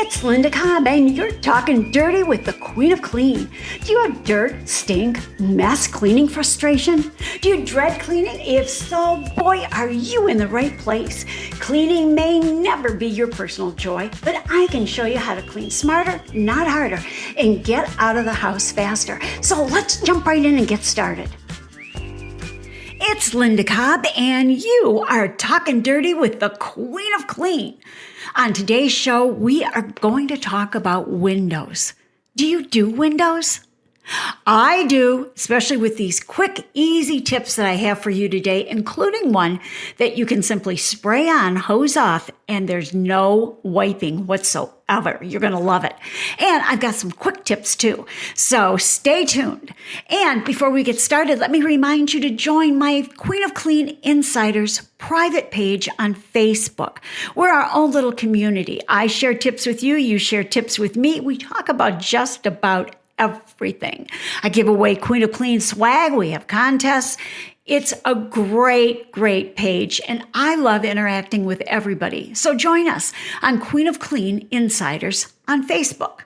It's Linda Cobb, and you're talking dirty with the Queen of Clean. Do you have dirt, stink, mess cleaning frustration? Do you dread cleaning? If so, boy, are you in the right place. Cleaning may never be your personal joy, but I can show you how to clean smarter, not harder, and get out of the house faster. So let's jump right in and get started. It's Linda Cobb, and you are talking dirty with the Queen of Clean. On today's show, we are going to talk about windows. Do you do windows? I do, especially with these quick, easy tips that I have for you today, including one that you can simply spray on, hose off, and there's no wiping whatsoever. You're going to love it. And I've got some quick tips too. So stay tuned. And before we get started, let me remind you to join my Queen of Clean Insiders private page on Facebook. We're our own little community. I share tips with you. You share tips with me. We talk about just about everything. I give away Queen of Clean swag. We have contests. It's a great, great page, and I love interacting with everybody. So join us on Queen of Clean Insiders on Facebook.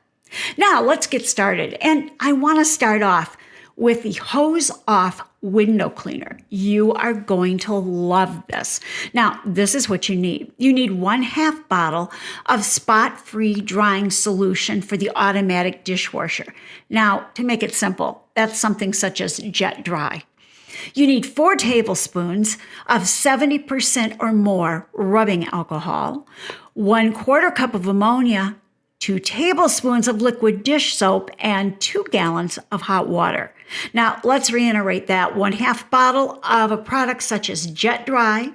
Now let's get started. And I want to start off with the Hose Off Window Cleaner. You are going to love this. Now, this is what you need. You need 1/2 bottle of spot-free drying solution for the automatic dishwasher. Now, to make it simple, that's something such as Jet Dry. You need 4 tablespoons of 70% or more rubbing alcohol, 1/4 cup of ammonia, 2 tablespoons of liquid dish soap, and 2 gallons of hot water. Now, let's reiterate that. 1/2 bottle of a product such as Jet Dry,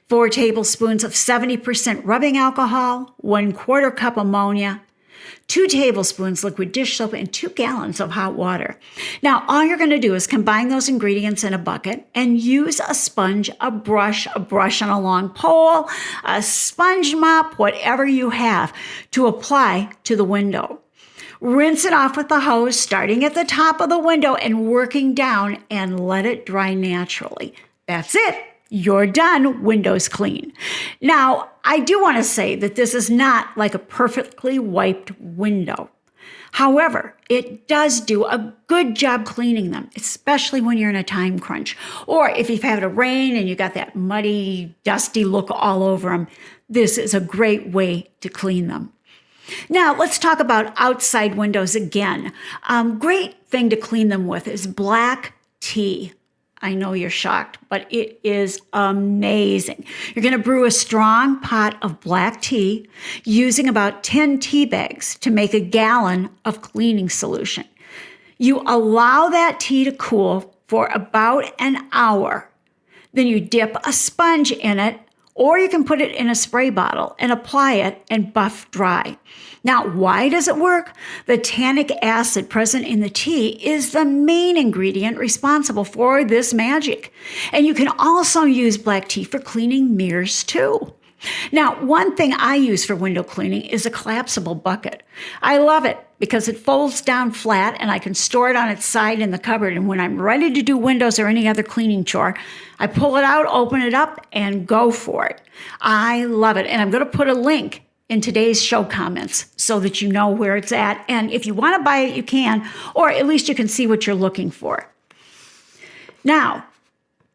4 tablespoons of 70% rubbing alcohol, 1/4 cup ammonia, 2 tablespoons liquid dish soap, and 2 gallons of hot water. Now, all you're going to do is combine those ingredients in a bucket and use a sponge, a brush on a long pole, a sponge mop, whatever you have, to apply to the window. Rinse it off with the hose, starting at the top of the window and working down, and let it dry naturally. That's it. You're done. Windows clean. Now, I do want to say that this is not like a perfectly wiped window. However, it does do a good job cleaning them, especially when you're in a time crunch. Or if you've had a rain and you got that muddy, dusty look all over them, this is a great way to clean them. Now, let's talk about outside windows again. Great thing to clean them with is black tea. I know you're shocked, but it is amazing. You're going to brew a strong pot of black tea using about 10 tea bags to make a gallon of cleaning solution. You allow that tea to cool for about an hour. Then you dip a sponge in it, or you can put it in a spray bottle and apply it and buff dry. Now, why does it work? The tannic acid present in the tea is the main ingredient responsible for this magic. And you can also use black tea for cleaning mirrors too. Now, one thing I use for window cleaning is a collapsible bucket. I love it because it folds down flat and I can store it on its side in the cupboard. And when I'm ready to do windows or any other cleaning chore, I pull it out, open it up, and go for it. I love it. And I'm going to put a link in today's show comments so that you know where it's at. And if you want to buy it, you can, or at least you can see what you're looking for. Now,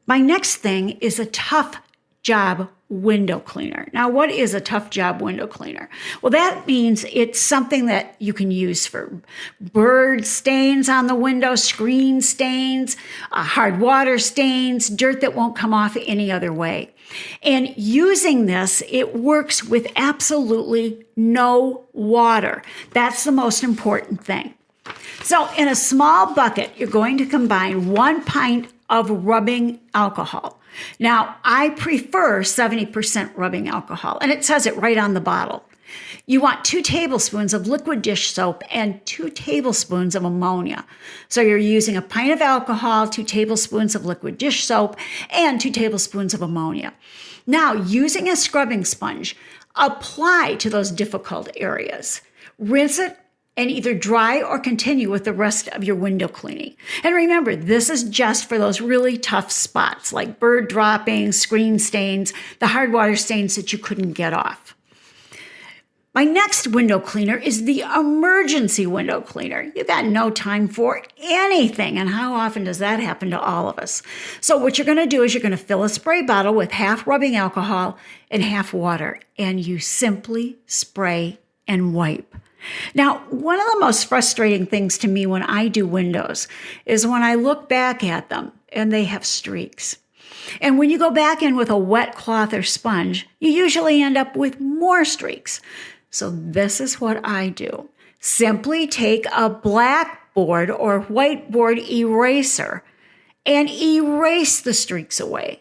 my next thing is a tough job window cleaner. Now, what is a tough job window cleaner? Well, that means it's something that you can use for bird stains on the window, screen stains, hard water stains, dirt that won't come off any other way. And using this, it works with absolutely no water. That's the most important thing. So in a small bucket, you're going to combine 1 pint of rubbing alcohol. Now, I prefer 70% rubbing alcohol, and it says it right on the bottle. You want 2 tablespoons of liquid dish soap and 2 tablespoons of ammonia. So you're using a pint of alcohol, 2 tablespoons of liquid dish soap, and 2 tablespoons of ammonia. Now, using a scrubbing sponge, apply to those difficult areas. Rinse it and either dry or continue with the rest of your window cleaning. And remember, this is just for those really tough spots like bird droppings, screen stains, the hard water stains that you couldn't get off. My next window cleaner is the emergency window cleaner. You got no time for anything, and how often does that happen to all of us? So what you're going to do is you're going to fill a spray bottle with half rubbing alcohol and half water, and you simply spray and wipe. Now, one of the most frustrating things to me when I do windows is when I look back at them and they have streaks. And when you go back in with a wet cloth or sponge, you usually end up with more streaks. So this is what I do. Simply take a blackboard or whiteboard eraser and erase the streaks away.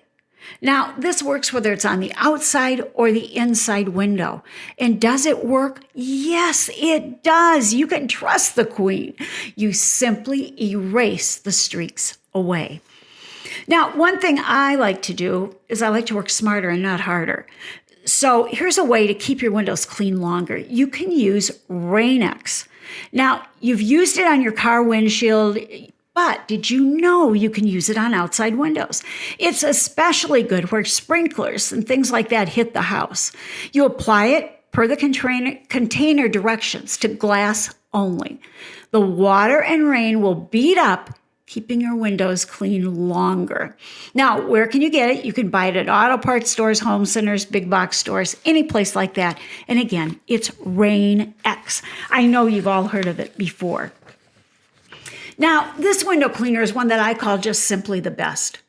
Now, this works whether it's on the outside or the inside window. And does it work? Yes, it does. You can trust the queen. You simply erase the streaks away. Now, one thing I like to do is I like to work smarter and not harder. So here's a way to keep your windows clean longer. You can use Rain-X. Now, you've used it on your car windshield, but did you know you can use it on outside windows? It's especially good where sprinklers and things like that hit the house. You apply it per the container directions to glass only. The water and rain will beat up, keeping your windows clean longer. Now, where can you get it? You can buy it at auto parts stores, home centers, big box stores, any place like that. And again, it's Rain-X. I know you've all heard of it before. Now, this window cleaner is one that I call just simply the best.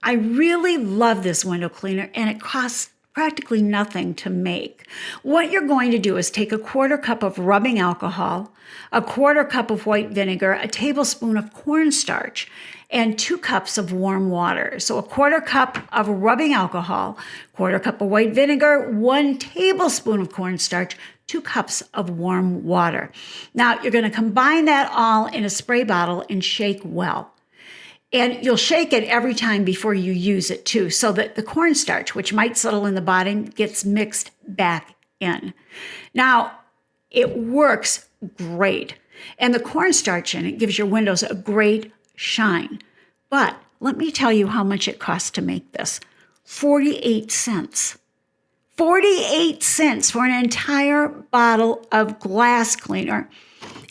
I really love this window cleaner, and it costs practically nothing to make. What you're going to do is take a 1/4 cup of rubbing alcohol, a 1/4 cup of white vinegar, a tablespoon of cornstarch, and 2 cups of warm water. So a 1/4 cup of rubbing alcohol, 1/4 cup of white vinegar, 1 tablespoon of cornstarch, 2 cups of warm water. Now you're going to combine that all in a spray bottle and shake well. And you'll shake it every time before you use it too, so that the cornstarch, which might settle in the bottom, gets mixed back in. Now, it works great. And the cornstarch in it gives your windows a great shine. But let me tell you how much it costs to make this. 48 cents. 48 cents for an entire bottle of glass cleaner.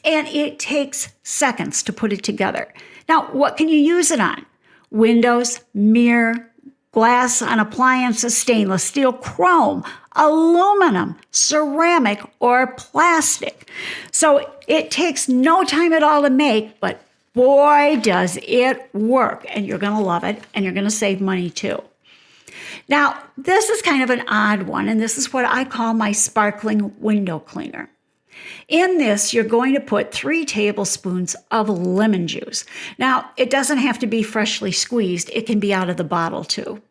And it takes seconds to put it together. Now, what can you use it on? Windows, mirror, glass on appliances, stainless steel, chrome, aluminum, ceramic, or plastic. So it takes no time at all to make, but boy, does it work. And you're going to love it, and you're going to save money too. Now, this is kind of an odd one, and this is what I call my sparkling window cleaner. In this, you're going to put 3 tablespoons of lemon juice. Now, it doesn't have to be freshly squeezed. It can be out of the bottle too.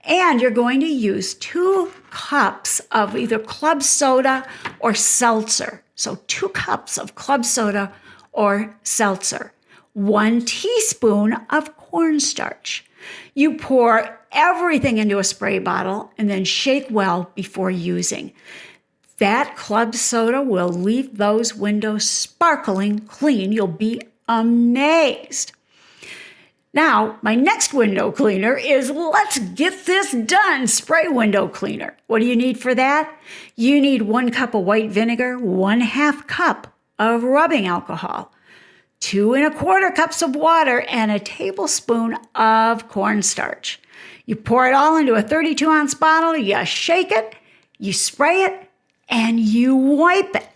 And you're going to use 2 cups of either club soda or seltzer. So 2 cups of club soda or seltzer. 1 teaspoon of cornstarch. You pour everything into a spray bottle and then shake well before using. That club soda will leave those windows sparkling clean. You'll be amazed. Now, my next window cleaner is let's get this done, spray window cleaner. What do you need for that? You need 1 cup of white vinegar, 1/2 cup of rubbing alcohol, 2 1/4 cups of water, and a tablespoon of cornstarch. You pour it all into a 32-ounce bottle, you shake it, you spray it, and you wipe it.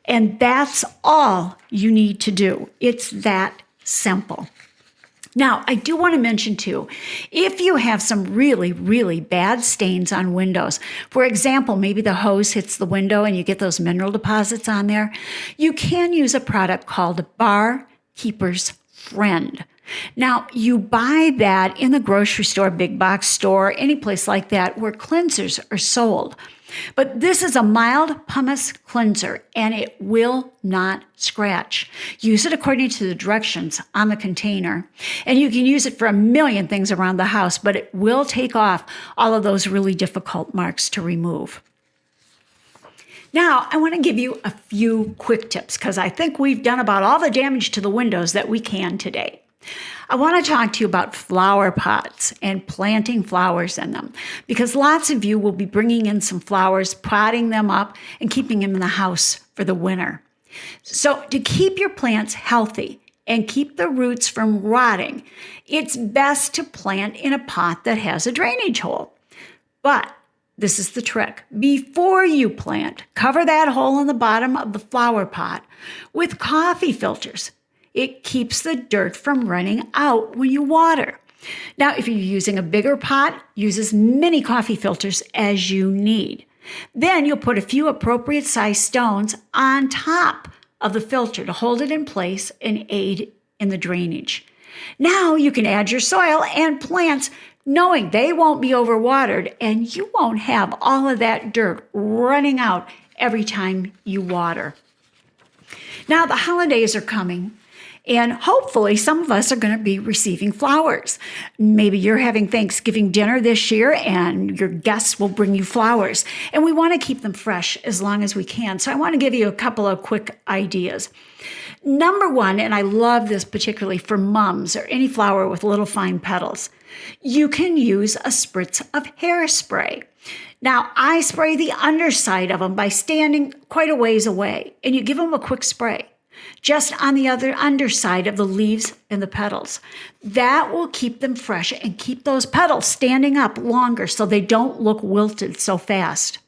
And that's all you need to do. It's that simple. Now, I do want to mention too, if you have some really, really bad stains on windows, for example, maybe the hose hits the window and you get those mineral deposits on there, you can use a product called Barkeeper's Friend. Now, you buy that in the grocery store, big box store, any place like that where cleansers are sold. But this is a mild pumice cleanser, and it will not scratch. Use it according to the directions on the container. And you can use it for a million things around the house, but it will take off all of those really difficult marks to remove. Now, I want to give you a few quick tips because I think we've done about all the damage to the windows that we can today. I want to talk to you about flower pots and planting flowers in them because lots of you will be bringing in some flowers, potting them up, and keeping them in the house for the winter. So to keep your plants healthy and keep the roots from rotting, it's best to plant in a pot that has a drainage hole. But this is the trick. Before you plant, cover that hole in the bottom of the flower pot with coffee filters. It keeps the dirt from running out when you water. Now, if you're using a bigger pot, use as many coffee filters as you need. Then you'll put a few appropriate sized stones on top of the filter to hold it in place and aid in the drainage. Now you can add your soil and plants knowing they won't be overwatered and you won't have all of that dirt running out every time you water. Now the holidays are coming. And hopefully some of us are going to be receiving flowers. Maybe you're having Thanksgiving dinner this year and your guests will bring you flowers. And we want to keep them fresh as long as we can. So I want to give you a couple of quick ideas. Number one, and I love this particularly for mums or any flower with little fine petals, you can use a spritz of hairspray. Now, I spray the underside of them by standing quite a ways away, and you give them a quick spray just on the other underside of the leaves and the petals. That will keep them fresh and keep those petals standing up longer so they don't look wilted so fast.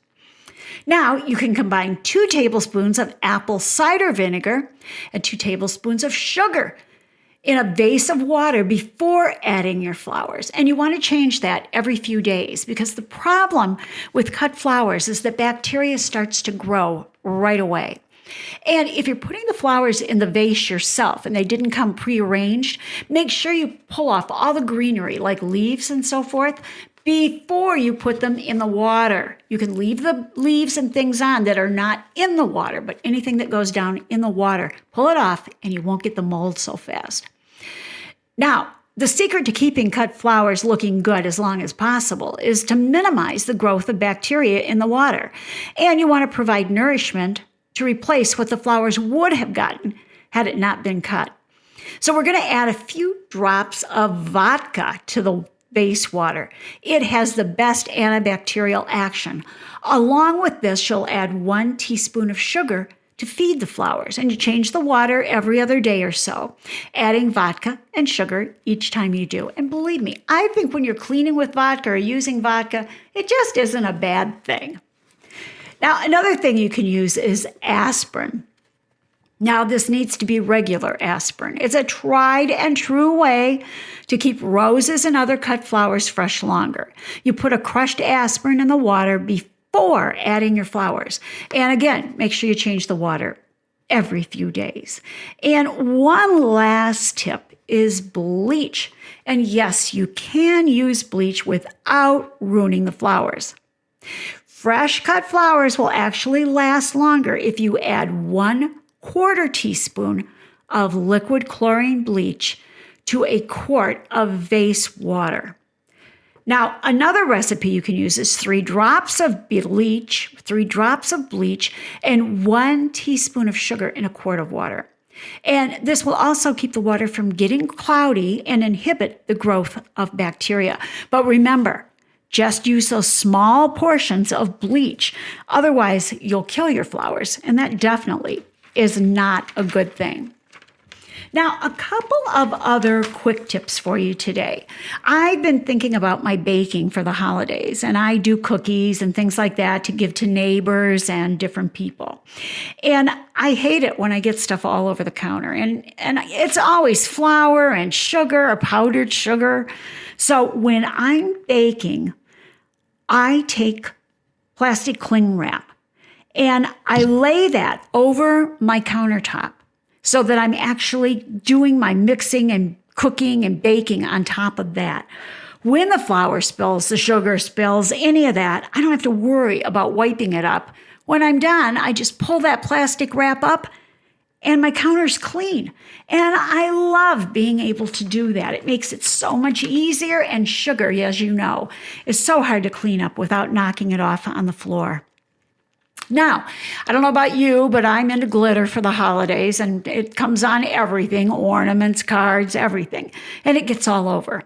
Now, you can combine 2 tablespoons of apple cider vinegar and 2 tablespoons of sugar in a vase of water before adding your flowers. And you want to change that every few days because the problem with cut flowers is that bacteria starts to grow right away. And if you're putting the flowers in the vase yourself and they didn't come prearranged, make sure you pull off all the greenery like leaves and so forth before you put them in the water. You can leave the leaves and things on that are not in the water, but anything that goes down in the water, pull it off and you won't get the mold so fast. Now, the secret to keeping cut flowers looking good as long as possible is to minimize the growth of bacteria in the water. And you want to provide nourishment to replace what the flowers would have gotten had it not been cut. So we're going to add a few drops of vodka to the base water. It has the best antibacterial action. Along with this, you'll add 1 teaspoon of sugar to feed the flowers, and you change the water every other day or so, adding vodka and sugar each time you do. And believe me, I think when you're cleaning with vodka or using vodka, it just isn't a bad thing. Now, another thing you can use is aspirin. Now, this needs to be regular aspirin. It's a tried and true way to keep roses and other cut flowers fresh longer. You put a crushed aspirin in the water before adding your flowers. And again, make sure you change the water every few days. And one last tip is bleach. And yes, you can use bleach without ruining the flowers. Fresh cut flowers will actually last longer if you add 1/4 teaspoon of liquid chlorine bleach to a quart of vase water. Now, another recipe you can use is 3 drops of bleach, and 1 teaspoon of sugar in a quart of water. And this will also keep the water from getting cloudy and inhibit the growth of bacteria. But remember, just use those small portions of bleach. Otherwise, you'll kill your flowers, and that definitely is not a good thing. Now, a couple of other quick tips for you today. I've been thinking about my baking for the holidays, and I do cookies and things like that to give to neighbors and different people. And I hate it when I get stuff all over the counter, and it's always flour and sugar or powdered sugar. So when I'm baking, I take plastic cling wrap and I lay that over my countertop so that I'm actually doing my mixing and cooking and baking on top of that. When the flour spills, the sugar spills, any of that, I don't have to worry about wiping it up. When I'm done, I just pull that plastic wrap up and my counter's clean. And I love being able to do that. It makes it so much easier, and sugar, as you know, is so hard to clean up without knocking it off on the floor. Now, I don't know about you, but I'm into glitter for the holidays, and it comes on everything, ornaments, cards, everything, and it gets all over.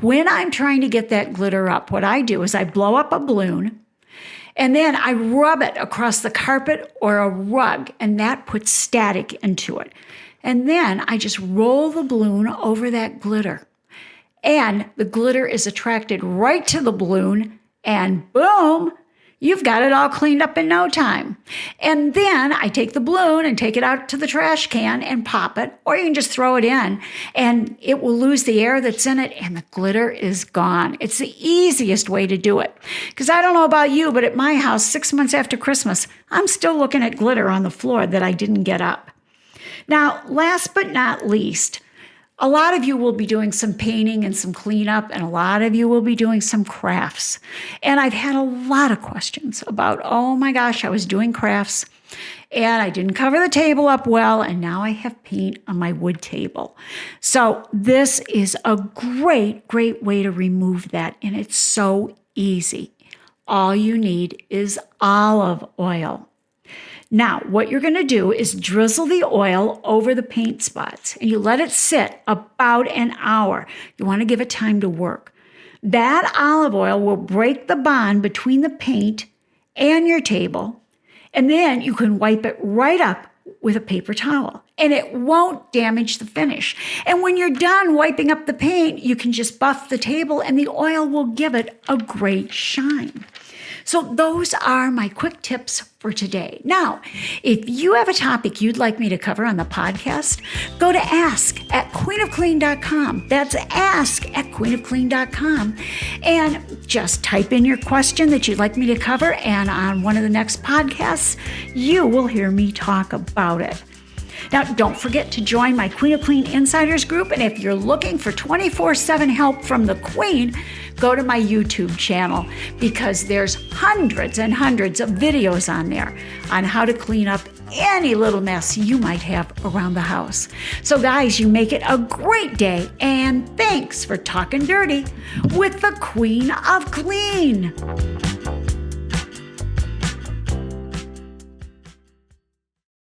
When I'm trying to get that glitter up, what I do is I blow up a balloon, and then I rub it across the carpet or a rug, and that puts static into it. And then I just roll the balloon over that glitter, and the glitter is attracted right to the balloon, and boom, you've got it all cleaned up in no time. And then I take the balloon and take it out to the trash can and pop it, or you can just throw it in and it will lose the air that's in it and the glitter is gone. It's the easiest way to do it. Because I don't know about you, but at my house, 6 months after Christmas, I'm still looking at glitter on the floor that I didn't get up. Now, last but not least, a lot of you will be doing some painting and some cleanup, and a lot of you will be doing some crafts. And I've had a lot of questions about, oh my gosh, I was doing crafts and I didn't cover the table up well, and now I have paint on my wood table. So this is a great, great way to remove that, and it's so easy. All you need is olive oil. Now, what you're going to do is drizzle the oil over the paint spots, and you let it sit about an hour. You want to give it time to work. That olive oil will break the bond between the paint and your table, and then you can wipe it right up with a paper towel, and it won't damage the finish. And when you're done wiping up the paint, you can just buff the table, and the oil will give it a great shine. So those are my quick tips for today. Now, if you have a topic you'd like me to cover on the podcast, go to ask@queenofclean.com. That's ask@queenofclean.com. And just type in your question that you'd like me to cover, and on one of the next podcasts, you will hear me talk about it. Now, don't forget to join my Queen of Clean Insiders group, and if you're looking for 24/7 help from the Queen, go to my YouTube channel, because there's hundreds and hundreds of videos on there on how to clean up any little mess you might have around the house. So guys, you make it a great day, and thanks for talking dirty with the Queen of Clean.